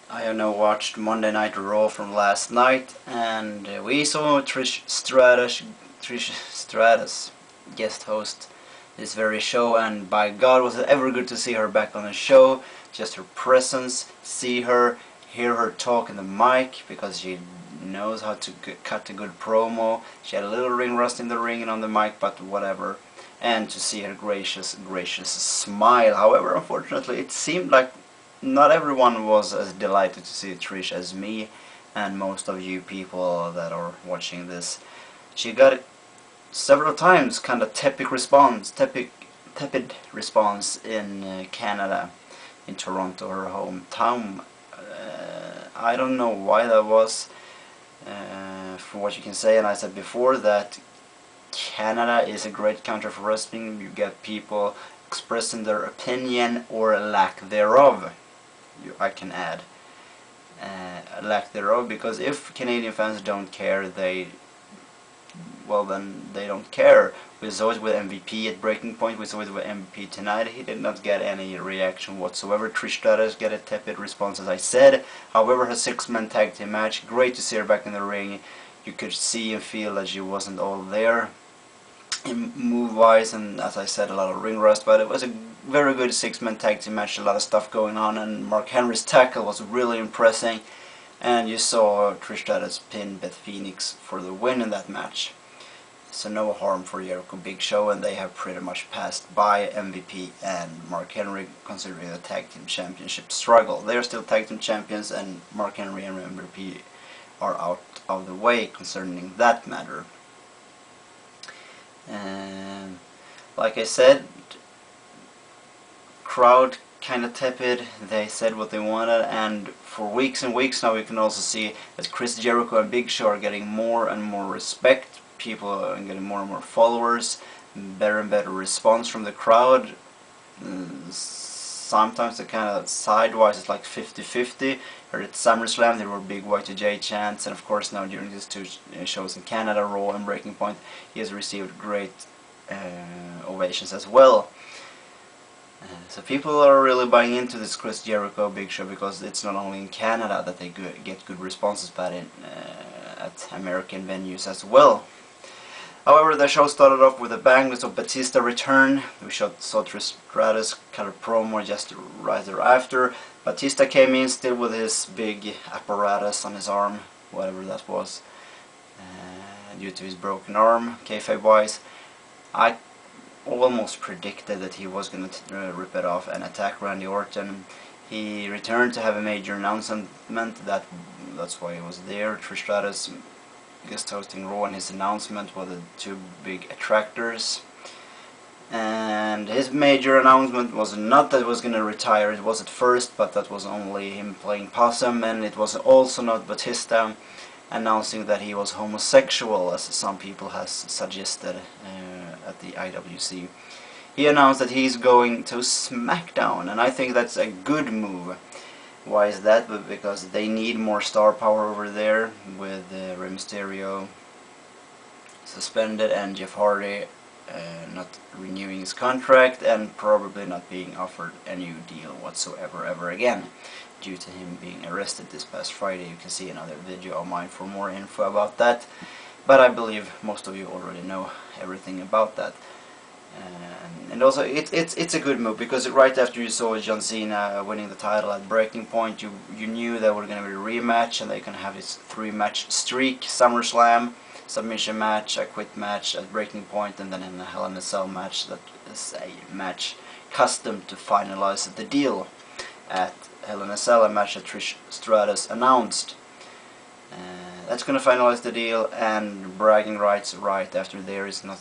I have now watched Monday Night Raw from last night, and we saw Trish Stratus guest host this very show, and by God was it ever good to see her back on the show. Just her presence, see her, hear her talk in the mic, because she knows how to cut a good promo. She had a little ring rust in the ring and on the mic, but whatever. And to see her gracious smile. However, unfortunately, it seemed like not everyone was as delighted to see Trish as me and most of you people that are watching this. She got it several times, kind of tepid response in Canada, in Toronto, her hometown. I don't know why that was. For what you can say, and I said before that Canada is a great country for wrestling. You get people expressing their opinion or lack thereof. I can add lack thereof, because if Canadian fans don't care, then they don't care. We saw it with MVP at Breaking Point. We saw it with MVP tonight. He did not get any reaction whatsoever. Trish Stratus get a tepid response, as I said. However, her six-man tag team match, great to see her back in the ring. You could see and feel that she wasn't all there in move-wise, and as I said, a lot of ring rust, but it was a very good six-man tag team match, a lot of stuff going on, and Mark Henry's tackle was really impressive, and you saw Trish Stratus pin Beth Phoenix for the win in that match. So no harm for Jericho Big Show, and they have pretty much passed by MVP and Mark Henry, considering the tag team championship struggle. They are still tag team champions, and Mark Henry and MVP are out of the way concerning that matter. And like I said, crowd kind of tepid. They said what they wanted, and for weeks and weeks now we can also see that Chris Jericho and Big Show are getting more and more respect. People are getting more and more followers, better and better response from the crowd. Sometimes they kind of sidewise, it's like 50-50. Or at SummerSlam there were big Y2J chants, and of course now during these two shows in Canada, Raw and Breaking Point, he has received great ovations as well. So people are really buying into this Chris Jericho Big Show, because it's not only in Canada that they get good responses, but at American venues as well. However, the show started off with a bang. We saw Batista return. We saw Trish Stratus cut a promo just right thereafter. Batista came in still with his big apparatus on his arm, whatever that was, due to his broken arm, kayfabe wise. I almost predicted that he was going to rip it off and attack Randy Orton. He returned to have a major announcement. That's why he was there. Trish Stratus guest hosting Raw, and his announcement were the two big attractors. And his major announcement was not that he was going to retire. It was at first, but that was only him playing possum, and it was also not Batista announcing that he was homosexual, as some people has suggested at the IWC. He announced that he's going to SmackDown, and I think that's a good move. Why is that? Because they need more star power over there, with Rey Mysterio suspended and Jeff Hardy not renewing his contract, and probably not being offered a new deal whatsoever ever again, due to him being arrested this past Friday. You can see another video of mine for more info about that, but I believe most of you already know everything about that. And also it's a good move, because right after you saw John Cena winning the title at Breaking Point, you knew there were going to be a rematch, and they're going to have this 3-match streak: SummerSlam, submission match, a quit match at Breaking Point, and then in a Hell in a Cell match that is a match custom to finalize the deal at Hell in a Cell, a match that Trish Stratus announced. That's going to finalize the deal, and bragging rights right after there is not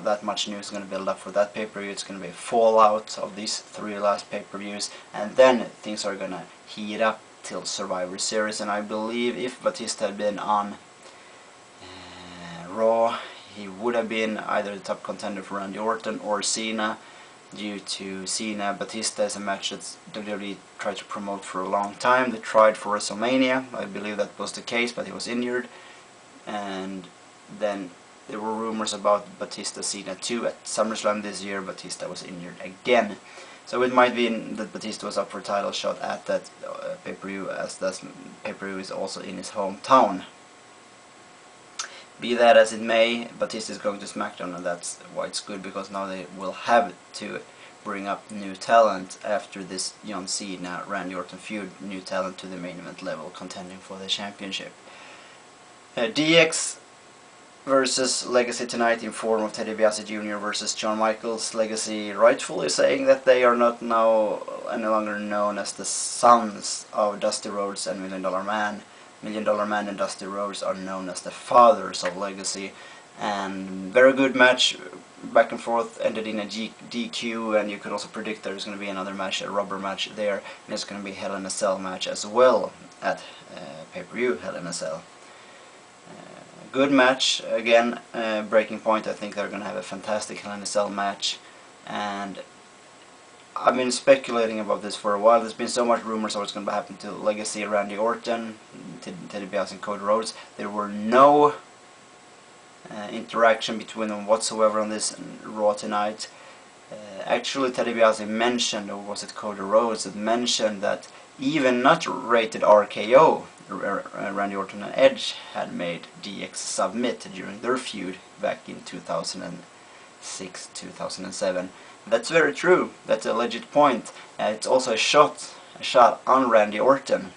that much news going to build up for that pay-per-view. It's going to be a fallout of these 3 last pay-per-views, and then things are going to heat up till Survivor Series. And I believe if Batista had been on Raw, he would have been either the top contender for Randy Orton or Cena, due to Cena Batista is a match that WWE tried to promote for a long time. They tried for WrestleMania, I believe that was the case, but he was injured, and then there were rumors about Batista Cena too at SummerSlam this year. Batista was injured again, so it might be that Batista was up for a title shot at that pay-per-view, as this pay-per-view is also in his hometown. Be that as it may, Batista is going to SmackDown, and that's why it's good, because now they will have to bring up new talent after this John Cena Randy Orton feud, new talent to the main event level, contending for the championship. DX versus Legacy tonight in form of Teddy DiBiase Jr. versus Shawn Michaels. Legacy rightfully saying that they are not now any longer known as the sons of Dusty Rhodes and Million Dollar Man. Million Dollar Man and Dusty Rhodes are known as the fathers of Legacy. And very good match, back and forth, ended in a DQ, and you could also predict there's going to be another match, a rubber match there, and it's going to be Hell in a Cell match as well at pay-per-view Hell in a Cell. Good match, again, Breaking Point. I think they're going to have a fantastic Hell in a Cell match, and I've been speculating about this for a while. There's been so much rumors of what's going to happen to Legacy, Randy Orton, Teddy DiBiase and Cody Rhodes. There were no interaction between them whatsoever on this Raw tonight. Actually, Teddy DiBiase mentioned, or was it Cody Rhodes that mentioned, that even not rated RKO, Randy Orton and Edge had made DX submit during their feud back in 2006-2007. That's very true. That's a legit point. It's also a shot on Randy Orton.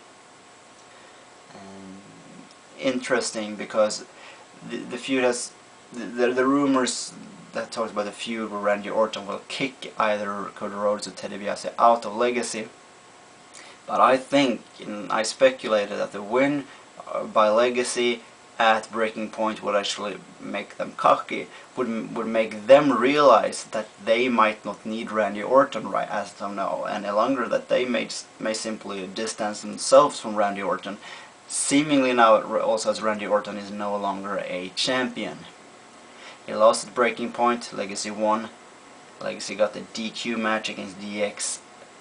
Interesting, because the feud has the rumors that talks about the feud where Randy Orton will kick either Cody Rhodes or Teddy DiBiase out of Legacy. But I think, and I speculated that the win by Legacy at Breaking Point would actually make them cocky, would make them realize that they might not need Randy Orton right as of now any longer, that they may simply distance themselves from Randy Orton, seemingly now also as Randy Orton is no longer a champion. He lost at Breaking Point, Legacy won. Legacy got the DQ match against DX.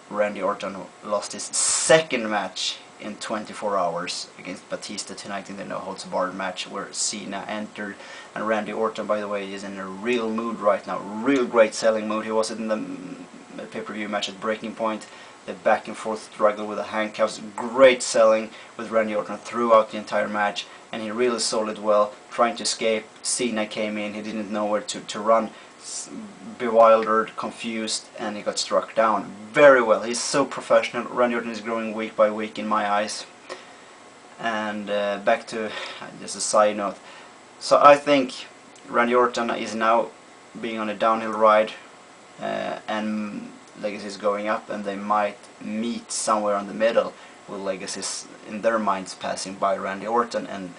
Randy Orton lost his second match in 24 hours against Batista tonight in the No Holds Barred match where Cena entered. And Randy Orton, by the way, is in a real mood right now, real great selling mood. He was in the pay-per-view match at Breaking Point, the back and forth struggle with the handcuffs, great selling with Randy Orton throughout the entire match, and he really sold it well, trying to escape. Cena came in, he didn't know where to run, bewildered, confused, and he got struck down very well. He's so professional. Randy Orton is growing week by week in my eyes. And back to just a side note, so I think Randy Orton is now being on a downhill ride, and Legacy is going up, and they might meet somewhere in the middle, with Legacy in their minds passing by Randy Orton and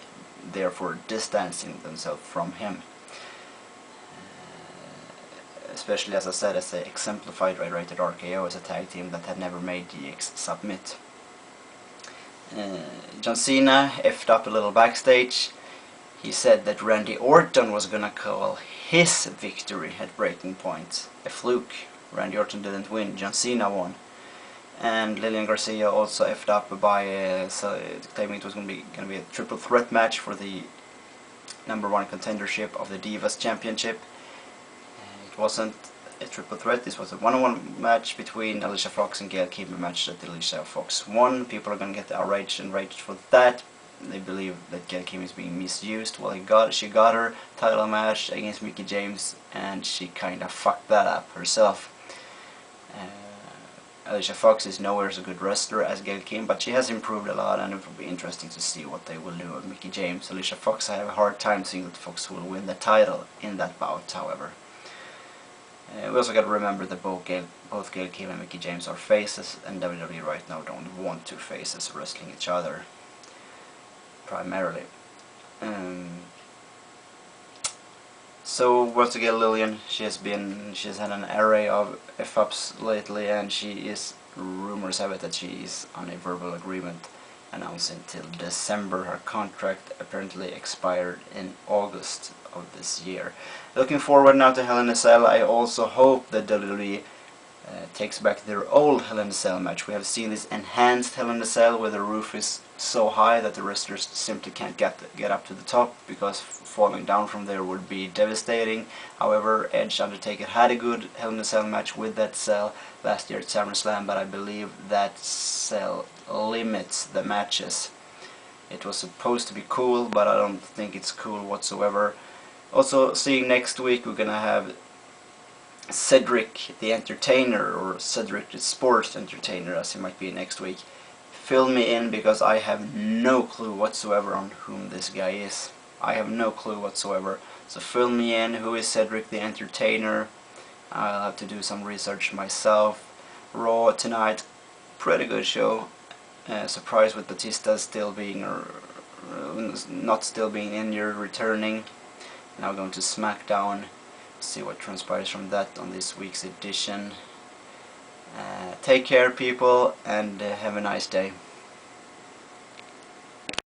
therefore distancing themselves from him. Especially, as I said, as they exemplified by rated RKO as a tag team that had never made DX submit. John Cena effed up a little backstage. He said that Randy Orton was gonna call his victory at Breaking Point a fluke. Randy Orton didn't win, John Cena won. And Lillian Garcia also effed up by claiming it was gonna be a triple threat match for the #1 contendership of the Divas Championship. It wasn't a triple threat. This was a one-on-one match between Alicia Fox and Gail Kim, a match that Alicia Fox won. People are going to get outraged and enraged for that. They believe that Gail Kim is being misused. Well, she got her title match against Mickie James, and she kind of fucked that up herself. Alicia Fox is nowhere as a good wrestler as Gail Kim, but she has improved a lot, and it will be interesting to see what they will do with Mickie James. Alicia Fox, I have a hard time seeing that Fox will win the title in that bout, however. We also got to remember that both Gail Kim and Mickie James are faces, and WWE right now don't want two faces wrestling each other, primarily. So once again, Lillian, she's had an array of F-ups lately, and rumors have it that she is on a verbal agreement announcing till December. Her contract apparently expired in August of this year. Looking forward now to Hell in a Cell. I also hope that WWE takes back their old Hell in a Cell match. We have seen this enhanced Hell in a Cell where the roof is so high that the wrestlers simply can't get up to the top, because falling down from there would be devastating. However, Edge Undertaker had a good Hell in a Cell match with that cell last year at SummerSlam, but I believe that cell limits the matches. It was supposed to be cool, but I don't think it's cool whatsoever. Also, seeing next week, we're gonna have Cedric the Entertainer, or Cedric the Sports Entertainer as he might be next week. Fill me in, because I have no clue whatsoever on whom this guy is. I have no clue whatsoever. So fill me in, who is Cedric the Entertainer? I'll have to do some research myself. Raw tonight, pretty good show. Surprised with Batista still being, not still being injured, returning. Now going to SmackDown. See what transpires from that on this week's edition. Take care, people, and have a nice day.